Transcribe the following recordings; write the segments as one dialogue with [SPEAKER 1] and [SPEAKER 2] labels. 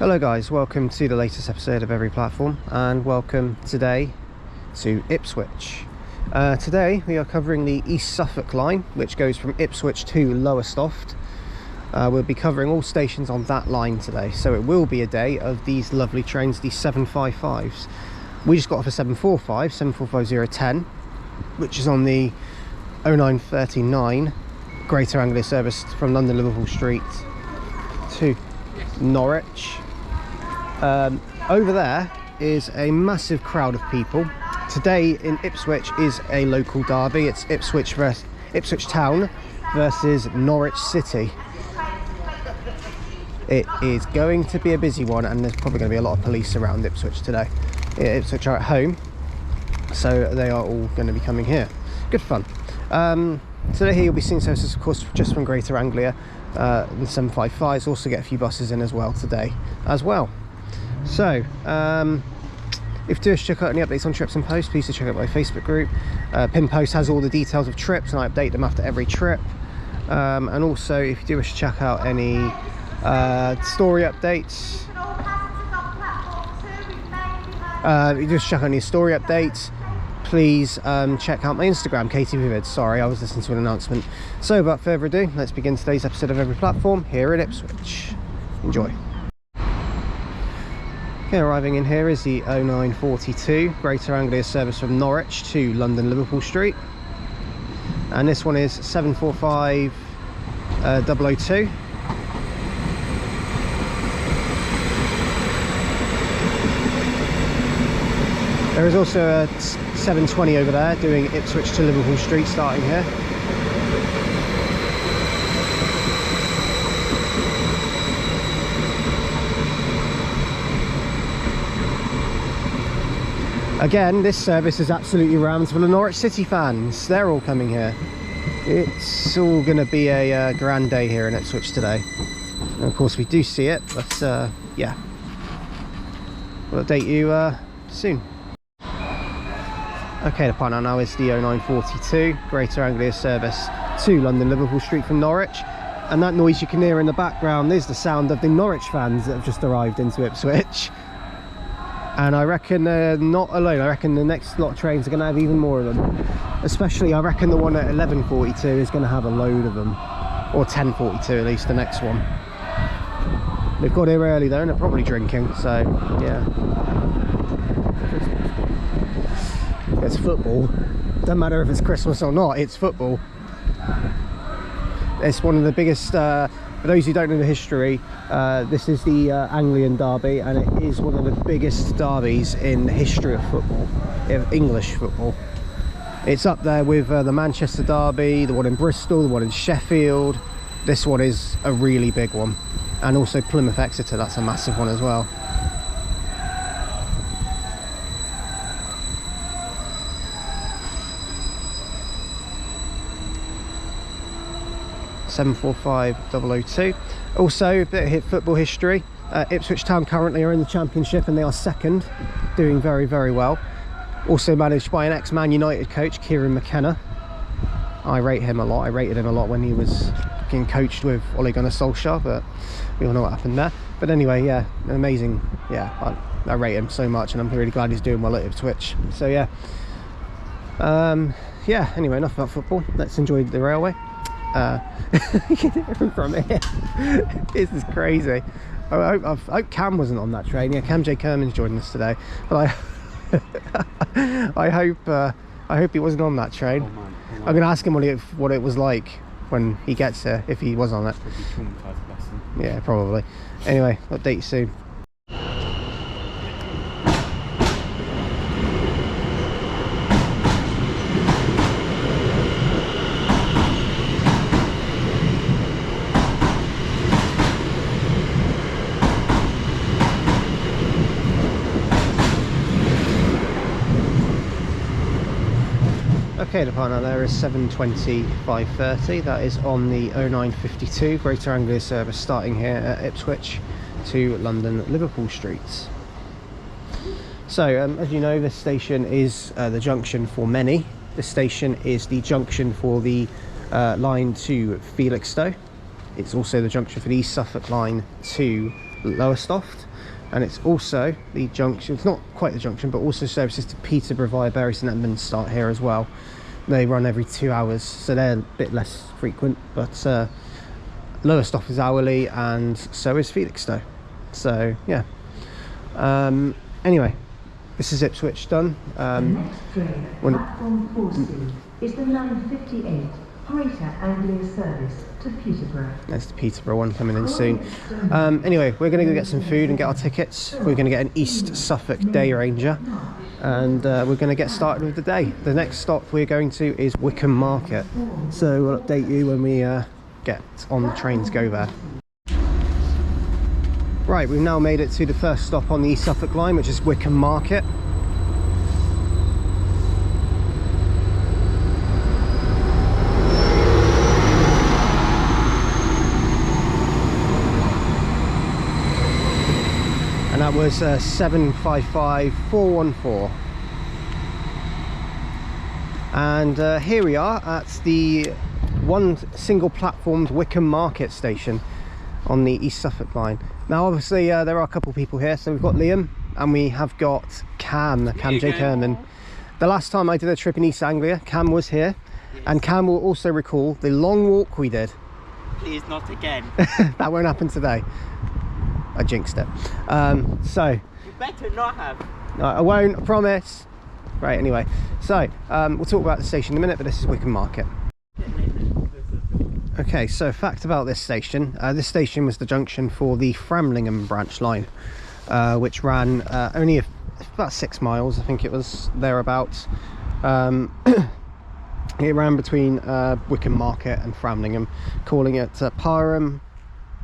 [SPEAKER 1] Hello guys, welcome to the latest episode of Every Platform and welcome today to Ipswich. Today we are covering the East Suffolk Line, which goes from Ipswich to Lowestoft. We'll be covering all stations on that line today, so it will be a day of these lovely trains, these 755s. We just got off a 745, 745010, which is on the 0939 Greater Anglia service from London Liverpool Street to Norwich. Over there is a massive crowd of people. Today in Ipswich is a local derby. It's Ipswich Town versus Norwich City. It is going to be a busy one, and there's probably going to be a lot of police around Ipswich today. Ipswich are at home, so they are all going to be coming here. Good fun. Today here you'll be seeing services, of course, just from Greater Anglia. The 755s also get a few buses in as well today as well. So if you do check out any updates on trips and posts, please do check out my Facebook group. Pin Post has all the details of trips and I update them after every trip. And also if you do wish to check out any story updates, please check out my Instagram, Katie Vivid. Sorry, I was listening to an announcement. So without further ado, let's begin today's episode of Every Platform here in Ipswich. Enjoy. Okay, arriving in here is the 0942 Greater Anglia service from Norwich to London Liverpool Street, and this one is 745002. There is also a 720 over there doing Ipswich to Liverpool Street starting here. Again, this service is absolutely rammed full of Norwich City fans. They're all coming here. It's all going to be a grand day here in Ipswich today. And of course we do see it, but yeah, we'll update you soon. Okay, the partner now is the 0942 Greater Anglia service to London Liverpool Street from Norwich, and that noise you can hear in the background is the sound of the Norwich fans that have just arrived into Ipswich. And I reckon they're not alone. I reckon the next lot of trains are going to have even more of them. Especially, I reckon the one at 11:42 is going to have a load of them. Or 10:42 at least, the next one. They've got here early though, and they're probably drinking, so yeah. It's football. Doesn't matter if it's Christmas or not, it's football. It's one of the biggest, for those who don't know the history, this is the Anglian derby, and it is one of the biggest derbies in the history of football, of English football. It's up there with the Manchester derby, the one in Bristol, the one in Sheffield. This one is a really big one. And also Plymouth Exeter, that's a massive one as well. (745-002). Also a bit of football history. Ipswich Town currently are in the Championship and they are second, doing very, very well. Also managed by an ex-Man United coach, Kieran McKenna. I rate him a lot. I rated him a lot when he was getting coached with Ole Gunnar Solskjaer, but we all know what happened there. But anyway, yeah, amazing. Yeah, I rate him so much, and I'm really glad he's doing well at Ipswich. So yeah, yeah. Anyway, enough about football. Let's enjoy the railway. You can hear him from here. This is crazy. I hope Cam wasn't on that train. Yeah, Cam J. Kerman's joining us today, but I hope he wasn't on that train. Oh, man. I'm going to ask him what it was like when he gets here, if he was on it. Yeah, probably. Anyway, update you soon. Okay, the partner there is 720-530. That is on the 0952 Greater Anglia service starting here at Ipswich to London Liverpool Street. So as you know, this station is the junction for many. This station is the junction for the line to Felixstowe. It's also the junction for the East Suffolk Line to Lowestoft, and it's also the junction, it's not quite the junction, but also services to Peterborough via Bury St Edmunds start here as well. They run every 2 hours, so they're a bit less frequent, but Lowestoft is hourly, and so is Felixstowe. So yeah, anyway, this is Ipswich done.
[SPEAKER 2] The next train at platform 4C is the 9:58 Greater Anglia service to Peterborough.
[SPEAKER 1] There's the Peterborough one coming in soon. Anyway, we're going to go get some food and get our tickets. We're going to get an East Suffolk day ranger, and we're going to get started with the day. The next stop we're going to is Wickham Market, so we'll update you when we get on the train to go there. Right, we've now made it to the first stop on the East Suffolk Line, which is Wickham Market. And that was 755-414. And here we are at the one single platformed Wickham Market station on the East Suffolk Line. Now obviously there are a couple of people here, so we've got Liam and we have got Cam J. Kernan. The last time I did a trip in East Anglia, Cam was here. Yes. And Cam will also recall the long walk we did.
[SPEAKER 3] Please not again.
[SPEAKER 1] That won't happen today. I jinxed it. So
[SPEAKER 3] you better not have.
[SPEAKER 1] No, I won't, I promise. Right, anyway, so we'll talk about the station in a minute, but this is Wickham Market. Okay, so fact about this station was the junction for the Framlingham branch line, which ran only about 6 miles, I think it was thereabouts. It ran between Wickham Market and Framlingham, calling it Parham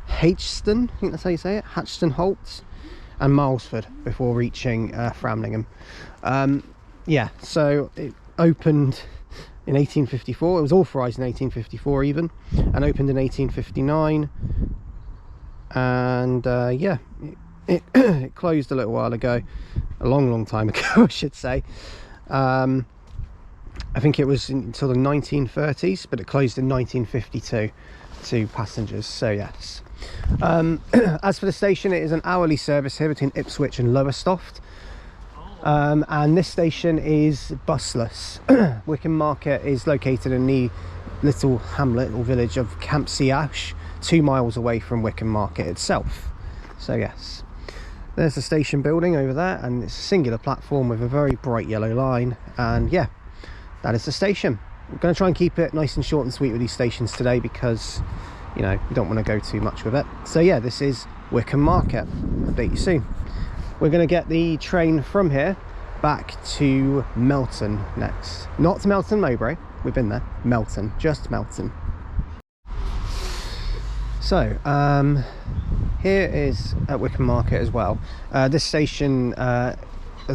[SPEAKER 1] Hatchton, I think that's how you say it, Hatchton Holt and Milesford, before reaching Framlingham. Yeah, so it opened in 1854, it was authorised in 1854 even, and opened in 1859, and yeah, it closed a little while ago, a long time ago I should say. I think it was until the 1930s, but it closed in 1952 to passengers, so yes. As for the station, it is an hourly service here between Ipswich and Lowestoft. And this station is busless. Wickham Market is located in the little hamlet or village of Campsie Ash, 2 miles away from Wickham Market itself. So yes, there's the station building over there, and it's a singular platform with a very bright yellow line, and yeah, that is the station. I'm going to try and keep it nice and short and sweet with these stations today, because you know, we don't want to go too much with it. So yeah, this is Wickham Market. Update you soon. We're going to get the train from here back to Melton next. Not to Melton Mowbray, we've been there. Melton, just Melton. So here is at Wickham Market as well. This station, the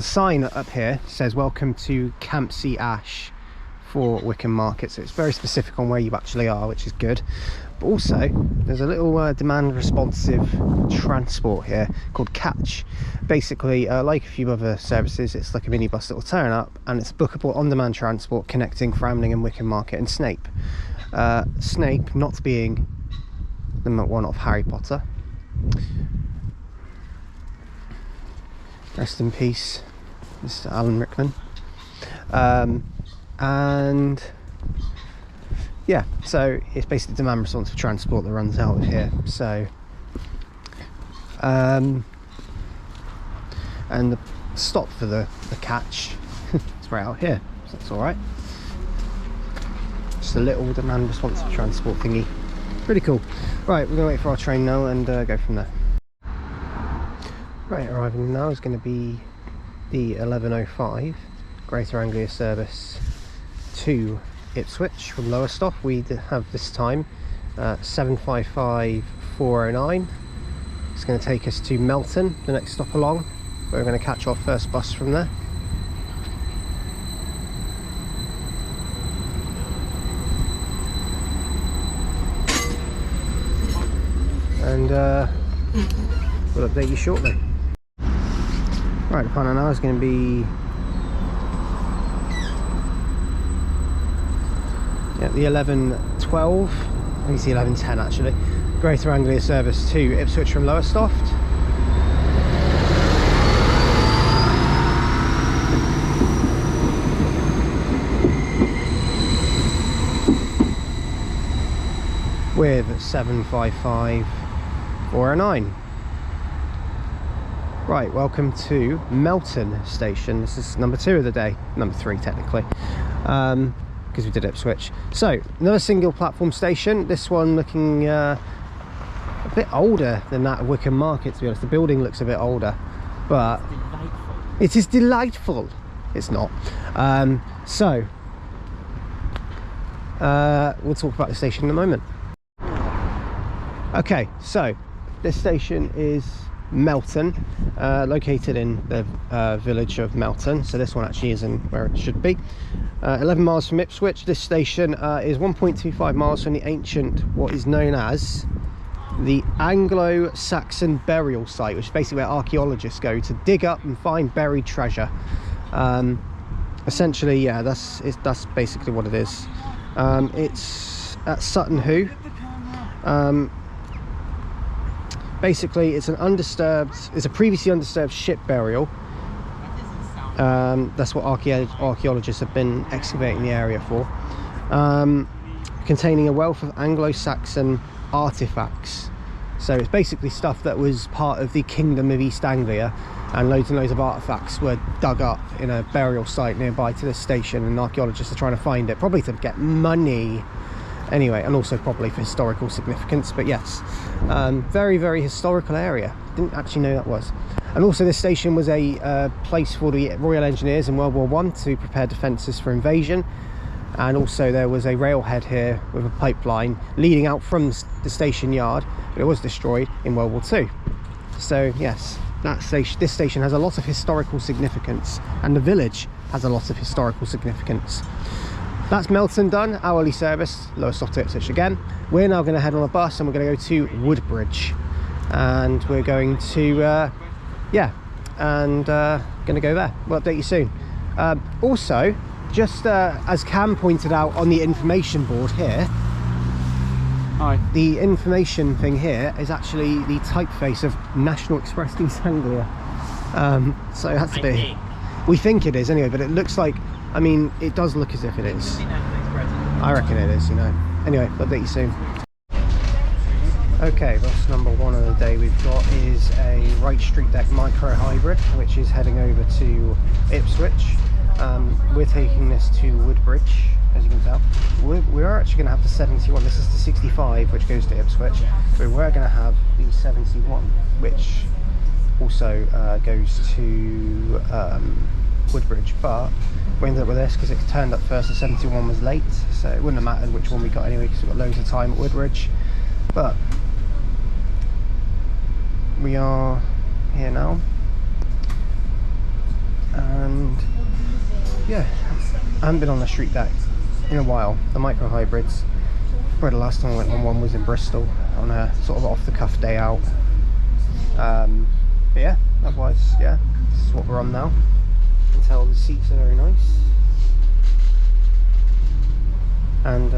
[SPEAKER 1] sign up here says welcome to Campsie Ash for Wickham Market, so it's very specific on where you actually are, which is good. But also there's a little demand responsive transport here called Catch. Basically like a few other services, it's like a minibus that will turn up, and it's bookable on-demand transport connecting Framlingham, Wickham Market and Snape. Snape not being the one of Harry Potter. Rest in peace, Mr. Alan Rickman. And yeah, so it's basically demand responsive transport that runs out of here. So and the stop for the Catch is right out here, so that's all right. Just a little demand responsive transport thingy, pretty cool. Right, we're gonna wait for our train now and go from there. Right, arriving now is going to be the 11:05 Greater Anglia service to Ipswich from Lowestoft. We have this time 755-409. It's going to take us to Melton, the next stop along. We're going to catch our first bus from there. And we'll update you shortly. Right, the final hour is going to be the 11:12, I think it's the 11:10 actually, Greater Anglia service to Ipswich from Lowestoft. with 755 409. Right, welcome to Melton Station. This is number 2 of the day, number 3 technically, because we did Ipswich. So, another single platform station. This one looking a bit older than that of Wickham Market, to be honest. The building looks a bit older, but it is delightful. It's not. We'll talk about the station in a moment. Okay, so this station is Melton, located in the village of Melton. So this one actually isn't where it should be. 11 miles from Ipswich. This station is 1.25 miles from the ancient, what is known as the Anglo-Saxon burial site, which is basically where archaeologists go to dig up and find buried treasure. Essentially, yeah, that's basically what it is. It's at Sutton Hoo. Basically, it's a previously undisturbed ship burial. That's what archaeologists have been excavating the area for. Containing a wealth of Anglo-Saxon artifacts. So it's basically stuff that was part of the Kingdom of East Anglia, and loads of artifacts were dug up in a burial site nearby to this station, and archaeologists are trying to find it, probably to get money. Anyway, and also probably for historical significance, but yes, very, very historical area. Didn't actually know that was. And also this station was a place for the Royal Engineers in World War I to prepare defences for invasion. And also there was a railhead here with a pipeline leading out from the station yard, but it was destroyed in World War II. So yes, this station has a lot of historical significance, and the village has a lot of historical significance. That's Melton done, hourly service, Lowestoft to Ipswich again. We're now going to head on a bus and we're going to go to Woodbridge, and we're going to going to go there. We'll update you soon. Also, just as Cam pointed out on the information board here,
[SPEAKER 4] hi,
[SPEAKER 1] the information thing here is actually the typeface of National Express East Anglia. So it has to be. We think it is anyway, but it looks like, I mean, it does look as if it is. I reckon it is, you know. Anyway, I'll update you soon. Okay, bus number 1 of the day we've got is a right street deck micro hybrid, which is heading over to Ipswich. We're taking this to Woodbridge, as you can tell. We're actually going to have the 71. This is the 65, which goes to Ipswich. But we're going to have the 71, which also goes to Woodbridge. But we ended up with this because it turned up first. The 71 was late, so it wouldn't have mattered which one we got anyway, because we've got loads of time at Woodbridge. But we are here now, and yeah, I haven't been on the street deck in a while. The micro hybrids, probably the last time I went on one was in Bristol on a sort of off the cuff day out. But yeah, otherwise, yeah, this is what we're on now. You can tell the seats are very nice, and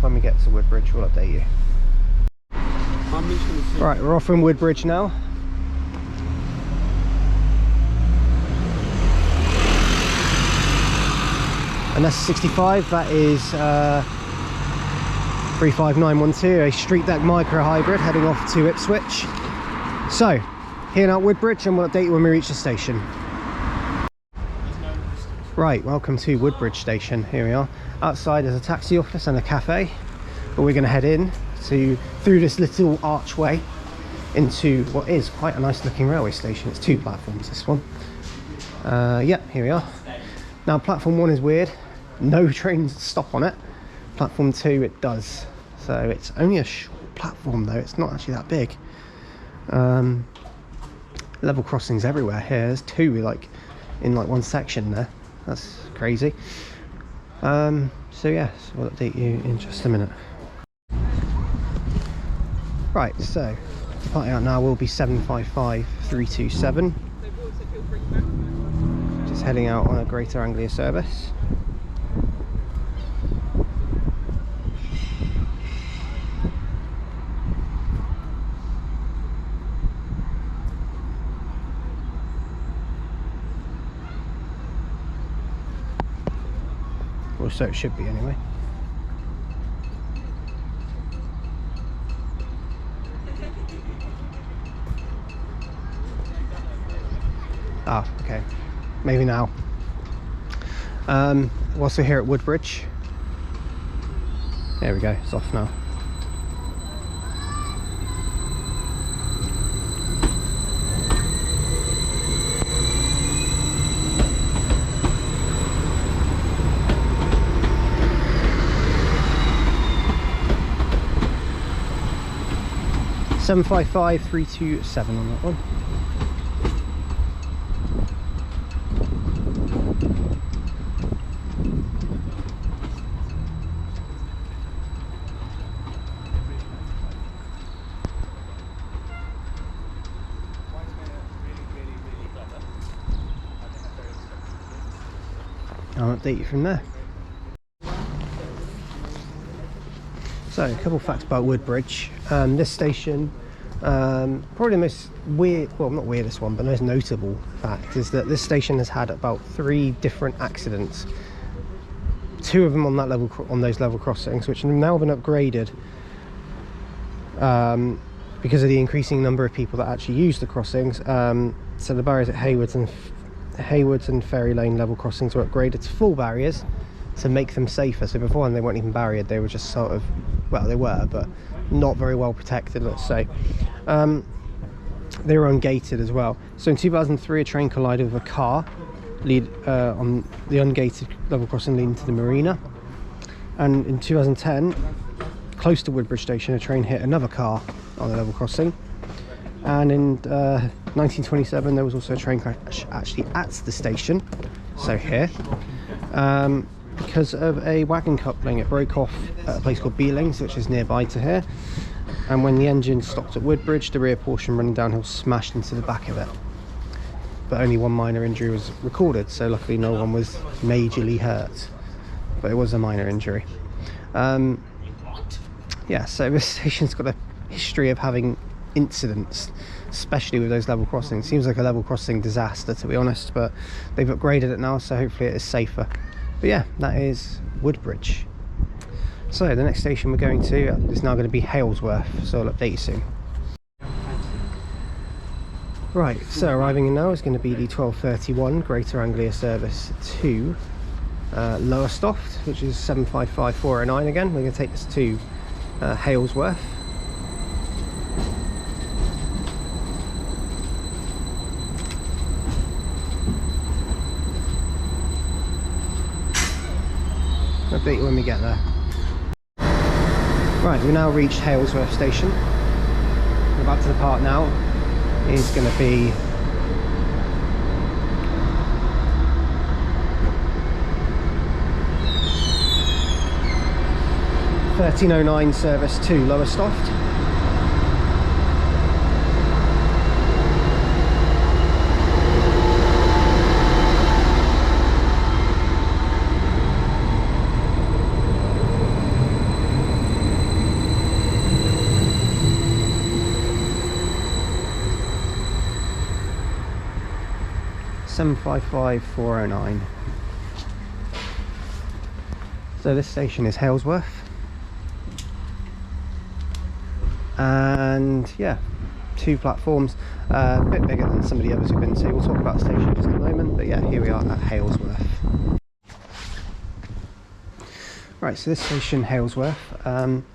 [SPEAKER 1] when we get to Woodbridge we'll update you. Right, we're off from Woodbridge now. And that's 65, that is 35912, a street deck micro hybrid heading off to Ipswich. So, here now at Woodbridge, and we'll update you when we reach the station. Right, welcome to Woodbridge Station. Here we are. Outside is a taxi office and a cafe, but we're going to head in through this little archway into what is quite a nice looking railway station. It's 2 platforms, this one. Yep, here we are. Now platform 1 is weird, no trains stop on it. Platform 2 it does, so it's only a short platform though, it's not actually that big. Level crossings everywhere here. There's 2 like in like one section there. That's crazy. So yes, we'll update you in just a minute. Right, so departing out now will be 755327. Just heading out on a Greater Anglia service. Or so it should be anyway. Ah, okay. Maybe now. We're also here at Woodbridge. There we go, it's off now. Seven 55327 on that one. I'll update you from there. So, a couple of facts about Woodbridge. This station, probably the most weird, well, not weirdest one, but the most notable fact is that this station has had about 3 different accidents. 2 of them on that level, on those level crossings, which have now been upgraded because of the increasing number of people that actually use the crossings. So the barriers at Haywards and Ferry Lane level crossings were upgraded to full barriers to make them safer. So before they weren't even barriered, they were just sort of, well, they were, but not very well protected, let's say. They were ungated as well. So in 2003, a train collided with a car on the ungated level crossing leading to the marina. And in 2010, close to Woodbridge Station, a train hit another car on the level crossing. And in 1927, there was also a train crash actually at the station, so here. Because of a wagon coupling, it broke off at a place called Beelings, which is nearby to here, and when the engine stopped at Woodbridge, the rear portion running downhill smashed into the back of it, but only 1 minor injury was recorded, so luckily no one was majorly hurt, but it was a minor injury. Yeah, so this station's got a history of having incidents, especially with those level crossings. Seems like a level crossing disaster, to be honest, but they've upgraded it now, so hopefully it is safer. But yeah, that is Woodbridge. So the next station we're going to is now going to be Halesworth, so I'll update you soon. Right, so arriving in now is going to be the 1231 Greater Anglia service to Lowestoft, which is 755409 again. We're going to take this to Halesworth. Update you when we get there. Right, we've now reached Halesworth station. We're about to depart now. It's going to be (1309) service to Lowestoft. (755,409). So this station is Halesworth, and yeah, 2 platforms, a bit bigger than some of the others we've been to. We'll talk about the station in just a moment, but yeah, here we are at Halesworth. Right, so this station, Halesworth,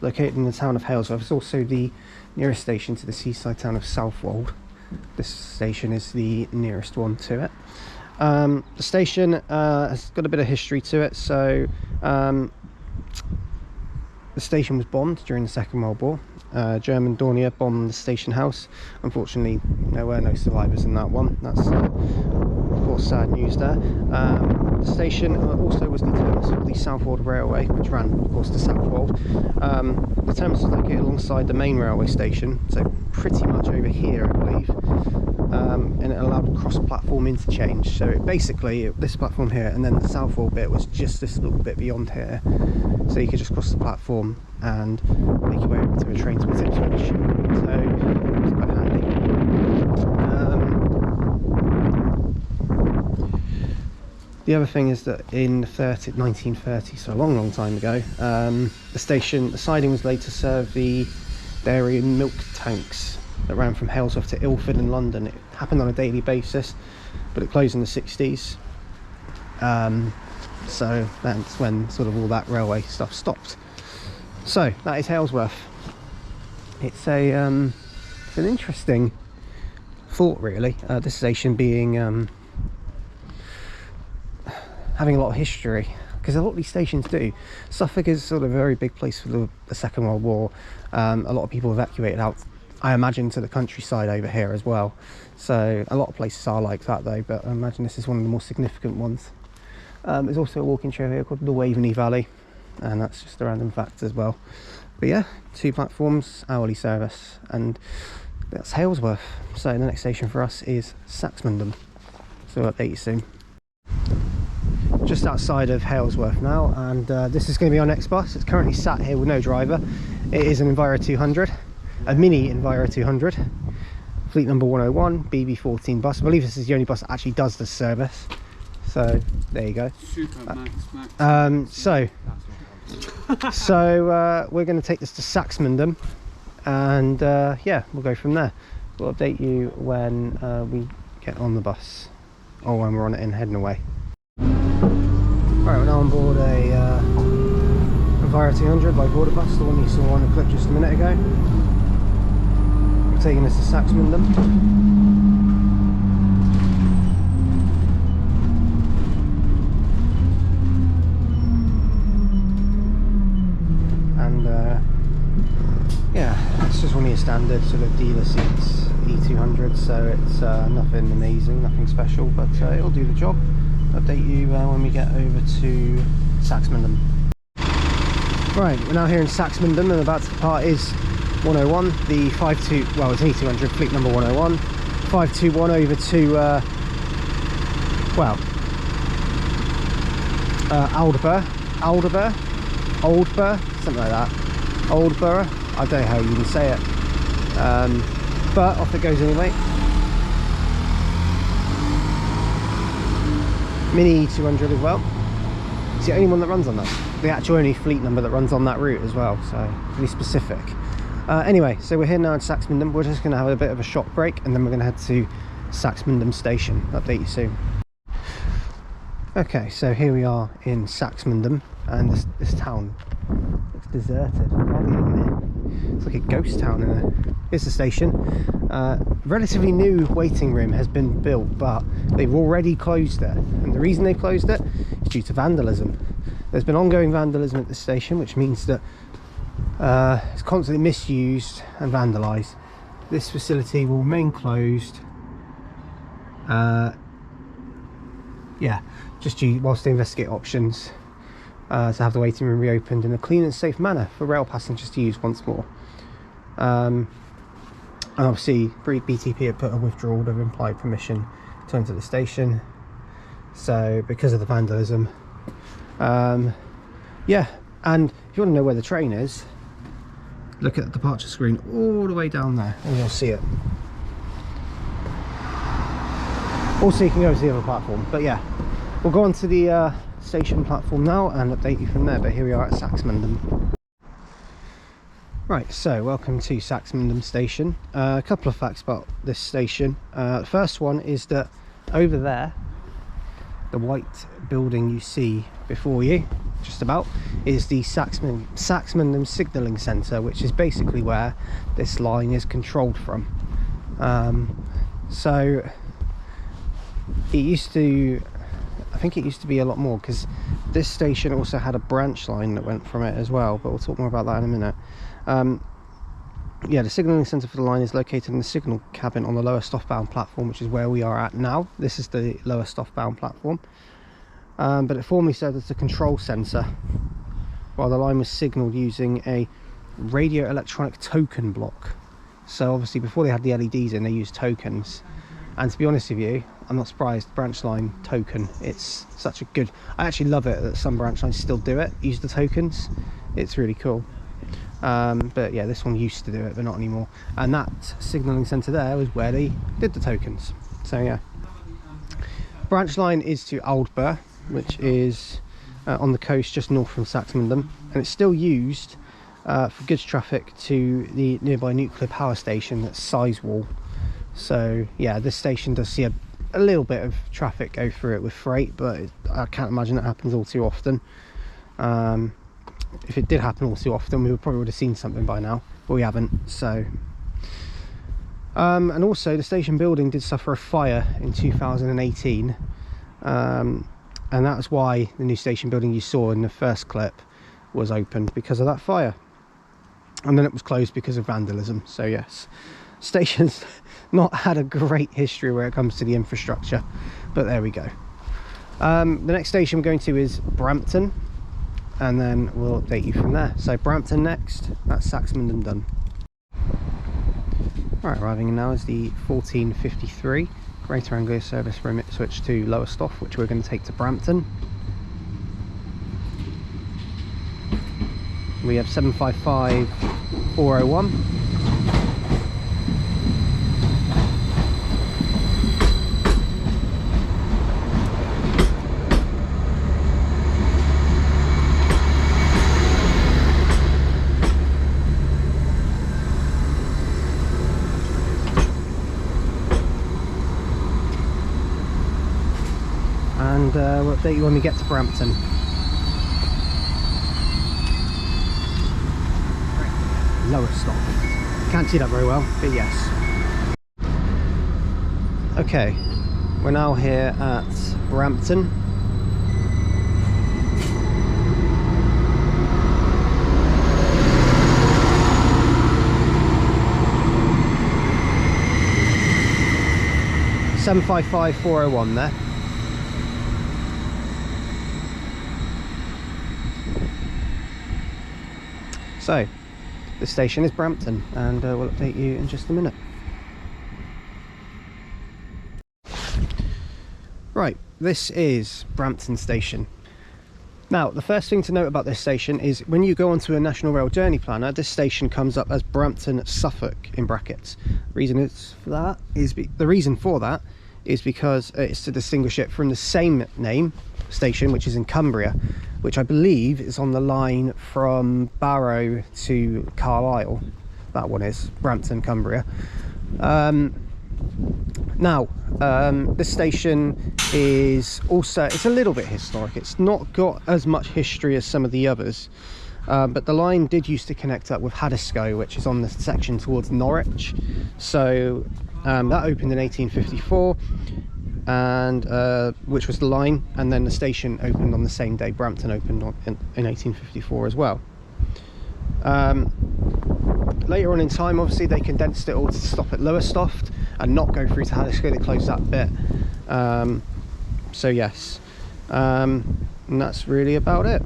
[SPEAKER 1] located in the town of Halesworth, is also the nearest station to the seaside town of Southwold. This station is the nearest one to it. The station has got a bit of history to it. So the station was bombed during the Second World War. German Dornier bombed the station house. Unfortunately, there were no survivors in that one. That's of course sad news there. The station also was the terminus of the Southwold Railway, which ran of course to Southwold. The terminus was located alongside the main railway station, so pretty much over here I believe, and it allowed cross-platform interchange. So this platform here, and then the Southwold bit was just this little bit beyond here, so you could just cross the platform and make your way over to a train to Ipswich. So it's quite handy. The other thing is that in 1930, so a long time ago, the siding was laid to serve the dairy and milk tanks that ran from Halesworth to Ilford in London. It happened on a daily basis, but it closed in the 60s. So that's when sort of all that railway stuff stopped. So that is Halesworth. It's an interesting thought, really. This station being having a lot of history, because a lot of these stations do. Suffolk is sort of a very big place for the Second World War. A lot of people evacuated out, I imagine, to the countryside over here as well. So a lot of places are like that though, but I imagine this is one of the more significant ones. There's also a walking trail here called the Waveney Valley, and that's just a random fact as well. But yeah, 2 platforms, hourly service, and that's Halesworth. So the next station for us is Saxmundham. So I'll update you soon. Just outside of Halesworth now, and this is going to be our next bus. It's currently sat here with no driver. It is an Enviro 200, a mini Enviro 200, fleet number 101, BB14 bus. I believe this is the only bus that actually does this service. So there you go.
[SPEAKER 4] Super max.
[SPEAKER 1] So we're going to take this to Saxmundham, and yeah, we'll go from there. We'll update you when we get on the bus, or when we're on it and heading away. Right, we're now on board a Enviro 200 by Border Bus, the one you saw on the clip just a minute ago. We're taking this to Saxmundham. Yeah, it's just one of your standard sort of dealer seats, E200, so it's nothing amazing, nothing special, but it'll do the job. Update you when we get over to Saxmundham. Right, we're now here in Saxmundham, and about to depart is 101, the 52, well, it's an E200, fleet number 101, 521 over to, well, Aldborough, something like that. Aldborough, I don't know how you even say it, but off it goes anyway. Mini 200 as well. It's the only one that runs on that. The actual only fleet number that runs on that route as well, so really specific. Anyway, so we're here now in Saxmundham. We're just going to have a bit of a shop break, and then we're going to head to Saxmundham station. Update you soon. Okay, so here we are in Saxmundham, and this town looks deserted. Hardly anyone here. It's like a ghost town in there. Here's the station. Relatively new waiting room has been built, but they've already closed it, and the reason they closed it is due to vandalism. There's been ongoing vandalism at this station, which means that it's constantly misused and vandalised. This facility will remain closed. Yeah, just whilst they investigate options to have the waiting room reopened in a clean and safe manner for rail passengers to use once more. And obviously BTP had put a withdrawal order of implied permission to enter the station, so because of the vandalism. Yeah, and if you want to know where the train is, look at the departure screen all the way down there and you'll see it. Also you can go to the other platform, but yeah, we'll go on to the station platform now and update you from there. But here we are at Saxmundham. Right, so welcome to Saxmundham station. A couple of facts about this station. The first one is that over there, the white building you see before you, just about, is the Saxmundham Signalling Centre, which is basically where this line is controlled from. So it used to, I think it used to be a lot more, because this station also had a branch line that went from it as well, but we'll talk more about that in a minute. Yeah, the signalling centre for the line is located in the signal cabin on the Lowestoft bound platform, which is where we are at now. This is the Lowestoft bound platform, but it formerly served as a control centre while the line was signalled using a radio electronic token block. So obviously before they had the LEDs in, they used tokens, and to be honest with you, I'm not surprised. Branch line token, it's such a good, I actually love it that some branch lines still do it, use the tokens. It's really cool. But yeah, this one used to do it, but not anymore. And that signalling centre there was where they did the tokens. So yeah, branch line is to Aldborough, which is on the coast just north from Saxmundham, and it's still used for goods traffic to the nearby nuclear power station at Sizewell. So yeah, this station does see a little bit of traffic go through it with freight, but I can't imagine it happens all too often. If it did happen all too often, we would have seen something by now, but we haven't. So and also the station building did suffer a fire in 2018, and that's why the new station building you saw in the first clip was opened, because of that fire, and then it was closed because of vandalism. So yes, station's not had a great history where it comes to the infrastructure, but there we go. The next station we're going to is Brampton, and then we'll update you from there. So Brampton next, that's Saxmund and Dun. Right, arriving now is the 1453 Greater Anglia service from Ipswich to Lowestoft, which we're going to take to Brampton. We have 755 401. And we'll update you when we get to Brampton. Lowestoft. Can't see that very well, but yes. Okay, we're now here at Brampton. $755-401 there. So, the station is Brampton, and we'll update you in just a minute. Right, this is Brampton Station. Now, the first thing to note about this station is when you go onto a National Rail Journey Planner, this station comes up as Brampton Suffolk in brackets. The reason for that is because it's to distinguish it from the same name station, which is in Cumbria, which I believe is on the line from Barrow to Carlisle. That one is Brampton, Cumbria. This station is also, it's a little bit historic. It's not got as much history as some of the others, but the line did used to connect up with Haddiscoe, which is on the section towards Norwich. So that opened in 1854, and which was the line, and then the station opened on the same day. Brampton opened in 1854 as well. Later on in time, obviously, they condensed it all to stop at Lowestoft and not go through to Haddiscoe. They closed that bit. So yes, and that's really about it.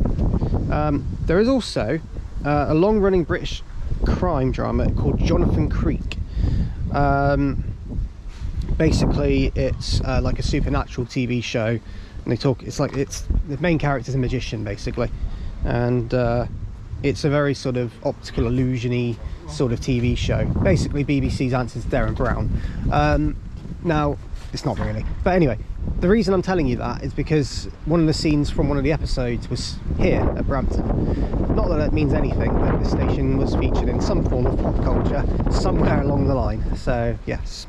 [SPEAKER 1] There is also a long-running British crime drama called Jonathan Creek. Basically, it's like a supernatural TV show, and they talk. It's the main character's a magician, basically, and it's a very sort of optical illusion-y sort of TV show. Basically, BBC's answer to Derren Brown. Now, it's not really, but anyway, the reason I'm telling you that is because one of the scenes from one of the episodes was here at Brampton. Not that it means anything, but the station was featured in some form of pop culture somewhere along the line. So yes.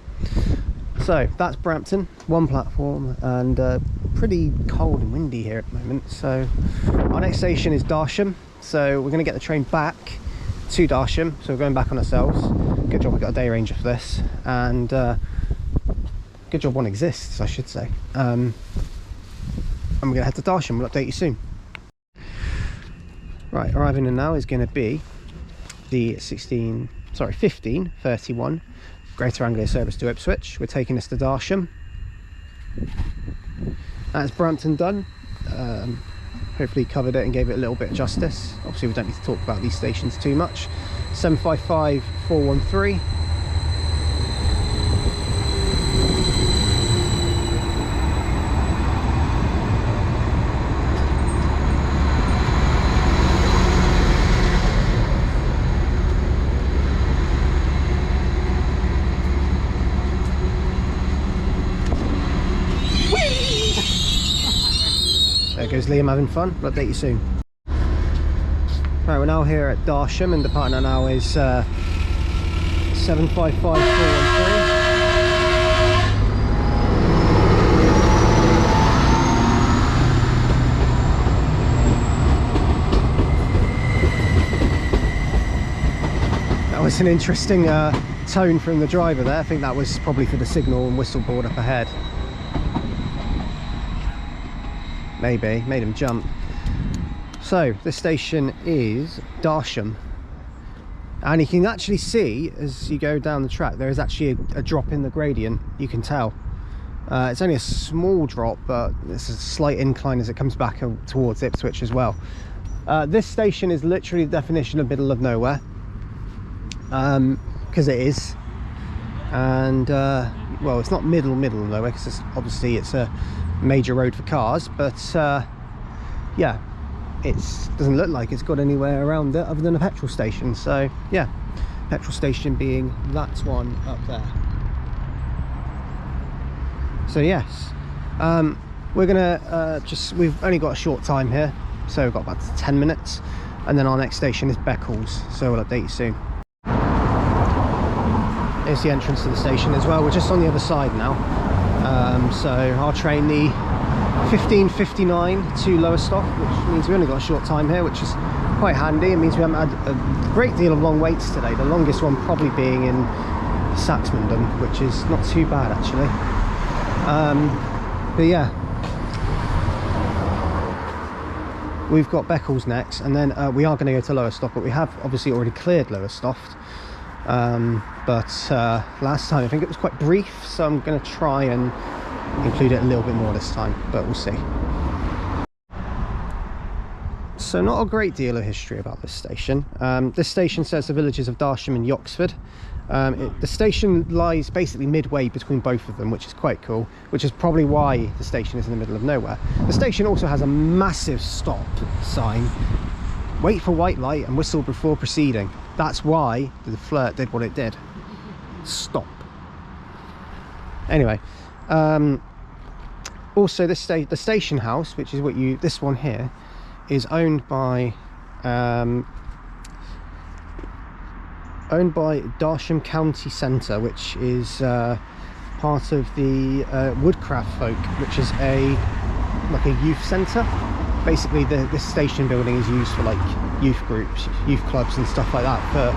[SPEAKER 1] So that's Brampton, one platform, and pretty cold and windy here at the moment. So our next station is Darsham. So we're going to get the train back to Darsham. So we're going back on ourselves. Good job we got a day ranger for this, and good job one exists, I should say. And we're going to head to Darsham. We'll update you soon. Right, arriving in now is going to be the 1531 Greater Anglia service to Ipswich. We're taking this to Darsham. That's Brampton done. Hopefully covered it and gave it a little bit of justice. Obviously we don't need to talk about these stations too much. 755 413. There goes Liam having fun. We'll update you soon. Right, we're now here at Darsham and the partner now is 755413. That was an interesting tone from the driver there. I think that was probably for the signal and whistle board up ahead. Maybe, made him jump. So this station is Darsham, and you can actually see as you go down the track there is actually a drop in the gradient. You can tell it's only a small drop, but it's a slight incline as it comes back towards Ipswich as well. This station is literally the definition of middle of nowhere, because it is. And well, it's not middle of nowhere because obviously it's a major road for cars, but yeah, it doesn't look like it's got anywhere around it other than a petrol station. So yeah, petrol station being that one up there. So yes, we're gonna we've only got a short time here, so we've got about 10 minutes, and then our next station is Beccles, so we'll update you soon. Here's the entrance to the station as well. We're just on the other side now, so our train, the 15:59 to Lowestoft, which means we only got a short time here, which is quite handy. It means we haven't had a great deal of long waits today, the longest one probably being in Saxmundham, which is not too bad actually. But yeah, we've got Beccles next, and then we are going to go to Lowestoft, but we have obviously already cleared Lowestoft. But last time I think it was quite brief, so I'm going to try and include it a little bit more this time, but we'll see. So not a great deal of history about this station. This station serves the villages of Darsham and Yoxford. The station lies basically midway between both of them, which is quite cool, which is probably why the station is in the middle of nowhere. The station also has a massive stop sign, wait for white light and whistle before proceeding. That's why the Flirt did what it did. Stop. Anyway, also the station house, which is what this one here, is owned by Darsham County Centre, which is part of the Woodcraft Folk, which is like a youth centre. Basically this station building is used for like youth groups, youth clubs and stuff like that, for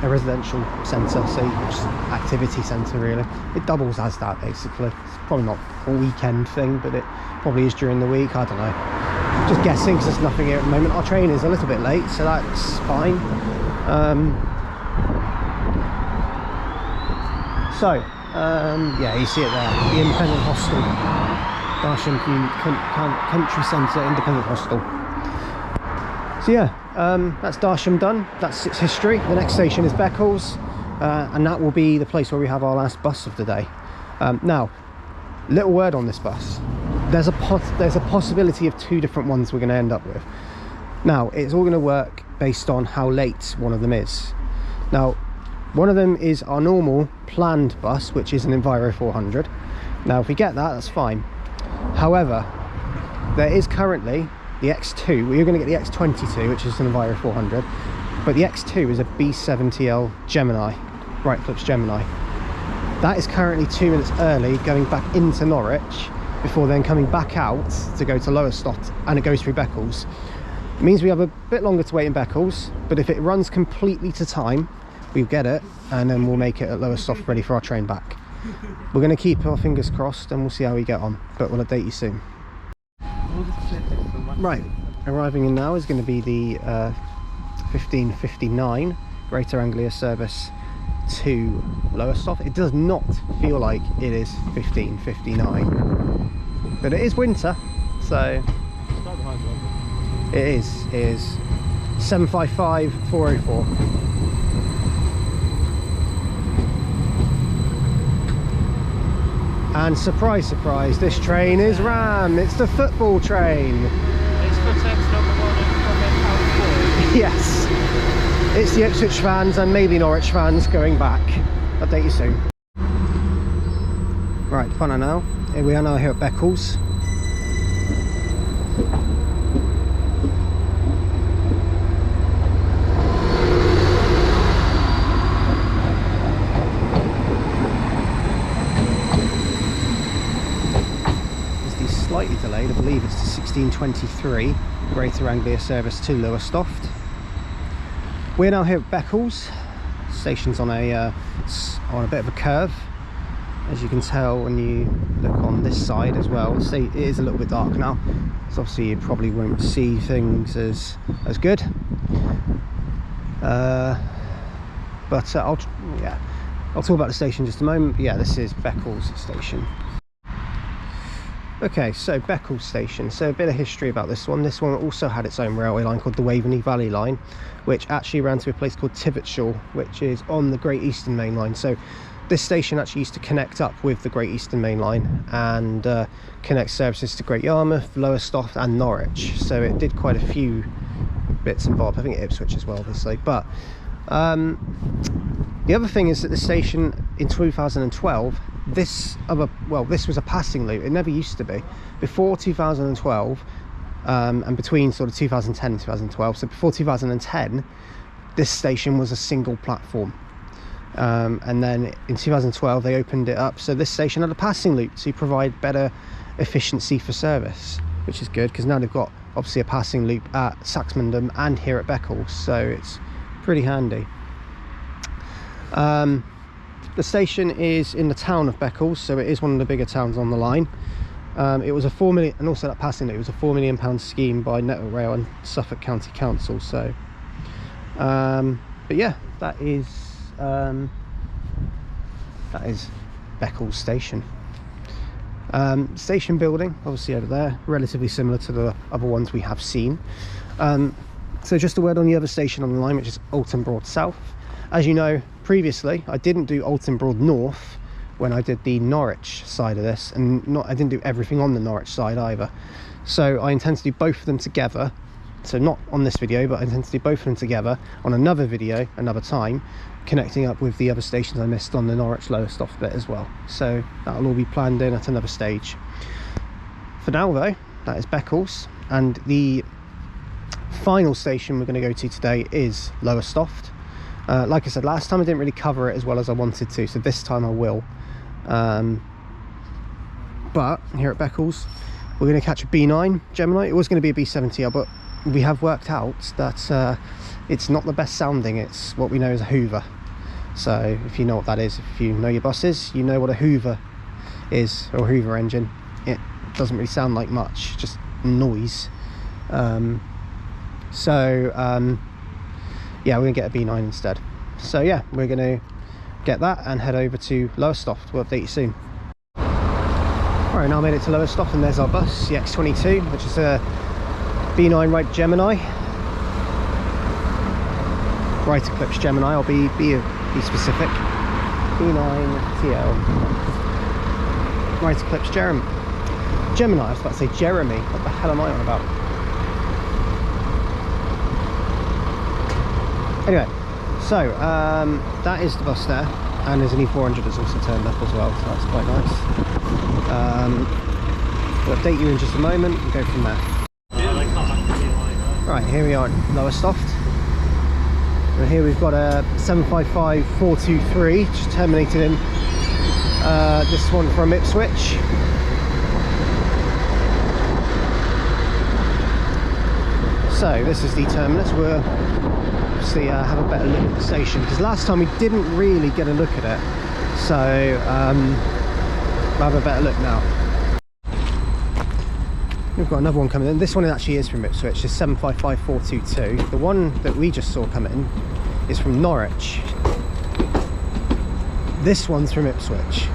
[SPEAKER 1] a residential centre, so just activity centre really. It doubles as that basically. It's probably not a weekend thing, but it probably is during the week, I don't know. Just guessing because there's nothing here at the moment. Our train is a little bit late, so that's fine. Yeah, you see it there, the independent hostel. Darsham Country Centre Independent Hostel. So yeah, that's Darsham done. That's its history. The next station is Beccles, and that will be the place where we have our last bus of the day. Now, little word on this bus. There's a possibility of two different ones we're going to end up with. Now, it's all going to work based on how late one of them is. Now, one of them is our normal planned bus, which is an Enviro 400. Now, if we get that, that's fine. However, there is currently the X2. We're going to get the X22, which is an Enviro 400, but the X2 is a B70L Gemini, right flips Gemini. That is currently 2 minutes early, going back into Norwich before then coming back out to go to Lowestoft, and it goes through Beccles. It means we have a bit longer to wait in Beccles, but if it runs completely to time, we'll get it, and then we'll make it at Lowestoft ready for our train back. We're going to keep our fingers crossed and we'll see how we get on, but we'll update you soon. Right, arriving in now is going to be the 15:59 Greater Anglia service to Lowestoft. It does not feel like it is 15:59, but it is winter, so it is 755-404. And surprise, surprise, this train is Ram. It's the football train.
[SPEAKER 3] It's for text number 1 and
[SPEAKER 1] Yes, it's the Ipswich fans and maybe Norwich fans going back. Update you soon. Right, fun now. Here we are now here at Beccles. I believe it's the 1623 Greater Anglia service to Lowestoft. We're now here at Beccles. Station's on a bit of a curve, as you can tell when you look on this side as well. It is a little bit dark now, so obviously you probably won't see things as good. But I'll talk about the station in just a moment. But yeah, this is Beccles station. Okay, so Beccles station. So a bit of history about this one. This one also had its own railway line called the Waveney Valley Line, which actually ran to a place called Tivitshall, which is on the Great Eastern Main Line. So this station actually used to connect up with the Great Eastern Main Line and connect services to Great Yarmouth, Lowestoft and Norwich. So it did quite a few bits and bobs. I think Ipswich as well, obviously. But the other thing is that the station in 2012, this was a passing loop. It never used to be. Before 2012, and between sort of 2010 and 2012, so before 2010, this station was a single platform. And then in 2012 they opened it up, so this station had a passing loop to provide better efficiency for service, which is good, because now they've got obviously a passing loop at Saxmundham and here at Beccles, so it's pretty handy. The station is in the town of Beccles, so it is one of the bigger towns on the line. It was a £4 million, and also that passing loop was a £4 million scheme by Network Rail and Suffolk County Council. So but yeah, that is Beccles station. Station building obviously over there, relatively similar to the other ones we have seen. So just a word on the other station on the line, which is Alton Broad South. As you know, previously I didn't do Alton Broad North when I did the Norwich side of this, and I didn't do everything on the Norwich side either. So I intend to do both of them together. So not on this video, but I intend to do both of them together on another video another time, connecting up with the other stations I missed on the Norwich Lowestoft bit as well. So that'll all be planned in at another stage. For now though, that is Beccles, and the final station we're going to go to today is Lowestoft. Like I said, last time I didn't really cover it as well as I wanted to, so this time I will. But here at Beccles, we're going to catch a B9 Gemini. It was going to be a B70L, but we have worked out that it's not the best sounding. It's what we know as a Hoover. So if you know what that is, if you know your buses, you know what a Hoover is, or Hoover engine. It doesn't really sound like much, just noise. Yeah, we're gonna get a B9 instead. So yeah, we're gonna get that and head over to Lowestoft. We'll update you soon. Alright, now I made it to Lowestoft, and there's our bus, the X22, which is a B9 right Gemini. Right Eclipse Gemini, I'll be specific. B9TL. Right Eclipse Gemini, I was about to say Jeremy. What the hell am I on about? Anyway, so that is the bus there, and there's an E400 that's also turned up as well, so that's quite nice. We'll update you in just a moment and go from there. Right, here we are at Lowestoft, and here we've got a 755-423 just terminated in. This one from Ipswich. So this is the terminus. We'll obviously have a better look at the station, because last time we didn't really get a look at it, so we'll have a better look now. We've got another one coming in. This one actually is from Ipswich, it's 755-422. The one that we just saw come in is from Norwich. This one's from Ipswich.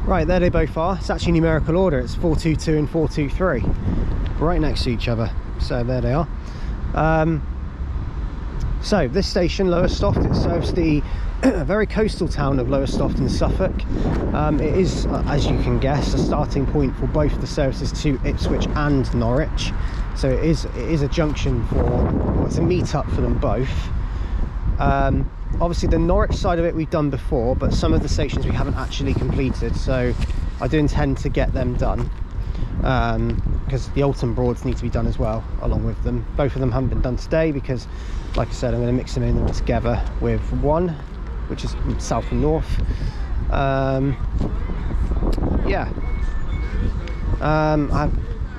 [SPEAKER 1] Right, there they both are. It's actually numerical order. It's 422 and 423, right next to each other. So there they are. So this station, Lowestoft, it serves the very coastal town of Lowestoft in Suffolk. It is, as you can guess, a starting point for both the services to Ipswich and Norwich. So it is a junction for, well, it's a meet-up for them both. Obviously the Norwich side of it we've done before, but some of the stations we haven't actually completed. So I do intend to get them done, because the Alton Broads need to be done as well along with them. Both of them haven't been done today because, like I said, I'm going to mix them in all together with one, which is south and north. Yeah, I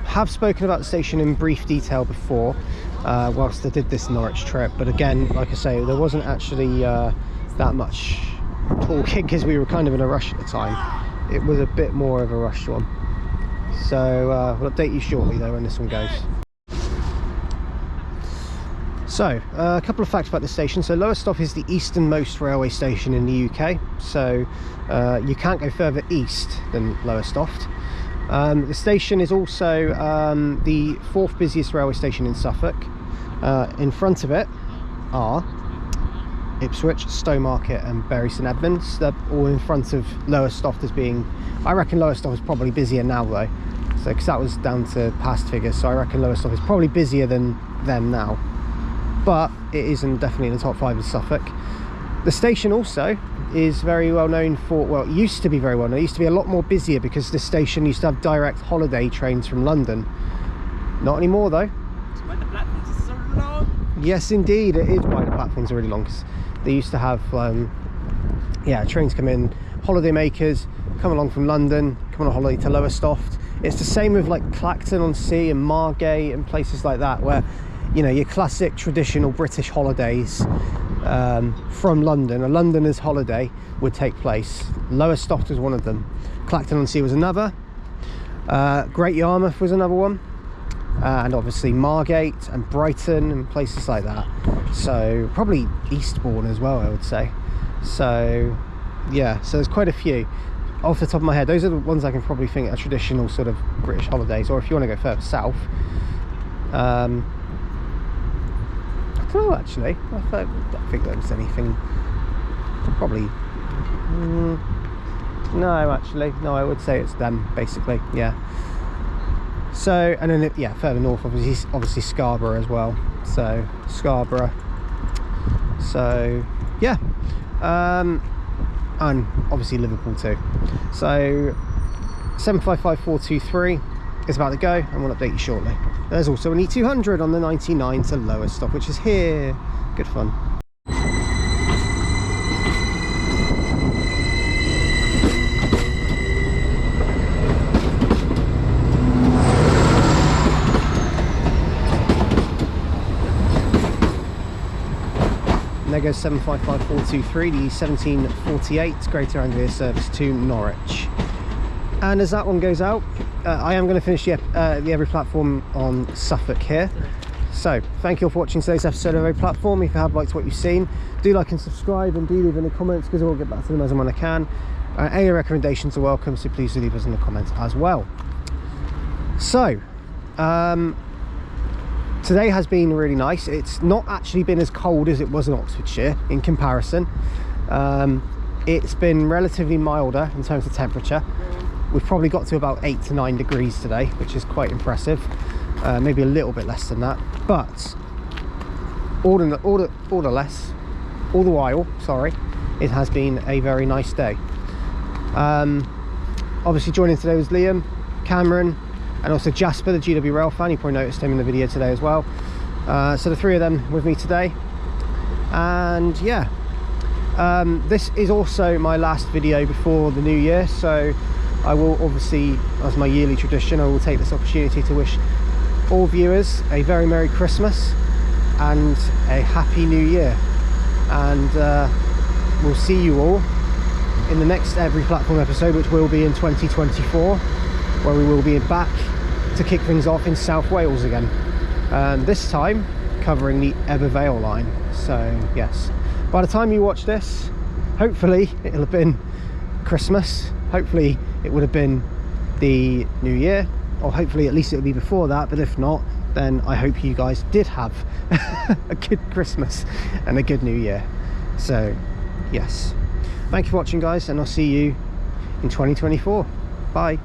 [SPEAKER 1] have spoken about the station in brief detail before, whilst I did this Norwich trip, but again, like I say, there wasn't actually that much talking because we were kind of in a rush at the time. It was a bit more of a rushed one, so we'll update you shortly though when this one goes. So, a couple of facts about this station. So Lowestoft is the easternmost railway station in the UK, so you can't go further east than Lowestoft. The station is also the 4th busiest railway station in Suffolk. In front of it are Ipswich, Stowmarket and Bury St Edmunds. They're all in front of Lowestoft as being, I reckon Lowestoft is probably busier now though, so because that was down to past figures, so I reckon Lowestoft is probably busier than them now. But it isn't definitely in the top 5 in Suffolk. The station also is very well known for, well, it used to be very well known. It used to be a lot more busier because this station used to have direct holiday trains from London. Not anymore though.
[SPEAKER 3] It's why the platforms are so long.
[SPEAKER 1] Yes, indeed, it is why the platforms are really long. Cause they used to have, yeah, trains come in, holiday makers come along from London, come on a holiday to Lowestoft. It's the same with like Clacton-on-Sea and Margate and places like that, where, you know, your classic traditional British holidays from London, a Londoners holiday would take place. Lowestoft was one of them. Clacton-on-Sea was another. Great Yarmouth was another one. And obviously Margate and Brighton and places like that. So probably Eastbourne as well, I would say. So yeah, so there's quite a few. Off the top of my head, those are the ones I can probably think are traditional sort of British holidays. Or if you want to go further south, I don't know actually. I don't think there was anything. Probably. No, actually, no. I would say it's them basically. Yeah. So, and then yeah, further north, obviously Scarborough as well. So Scarborough. So yeah, and obviously Liverpool too. So 755423 is about to go, and we'll update you shortly. There's also an E200 on the 99 to Lowestoft, which is here. Good fun. And there goes 755423, the 1748 Greater Anglia service to Norwich. And as that one goes out, I am going to finish the every platform on Suffolk here. So thank you all for watching today's episode of Every Platform. If you have liked what you've seen, do like and subscribe, and do leave any comments because I will get back to them as and when I can. Any recommendations are welcome, so please do leave us in the comments as well. So today has been really nice. It's not actually been as cold as it was in Oxfordshire in comparison. It's been relatively milder in terms of temperature. We've probably got to about 8 to 9 degrees today, which is quite impressive. Maybe a little bit less than that, but all the while, sorry, it has been a very nice day. Obviously joining today was Liam, Cameron, and also Jasper, the GW Rail fan. You probably noticed him in the video today as well. So the 3 of them with me today. And yeah, this is also my last video before the new year, so I will obviously, as my yearly tradition, I will take this opportunity to wish all viewers a very Merry Christmas and a Happy New Year. And we'll see you all in the next Every Platform episode, which will be in 2024, where we will be back to kick things off in South Wales again, and this time covering the Vale line. So yes, by the time you watch this, hopefully it'll have been Christmas, hopefully it would have been the new year, or hopefully at least it'll be before that. But if not, then I hope you guys did have a good Christmas and a good new year. So yes, thank you for watching guys, and I'll see you in 2024. Bye.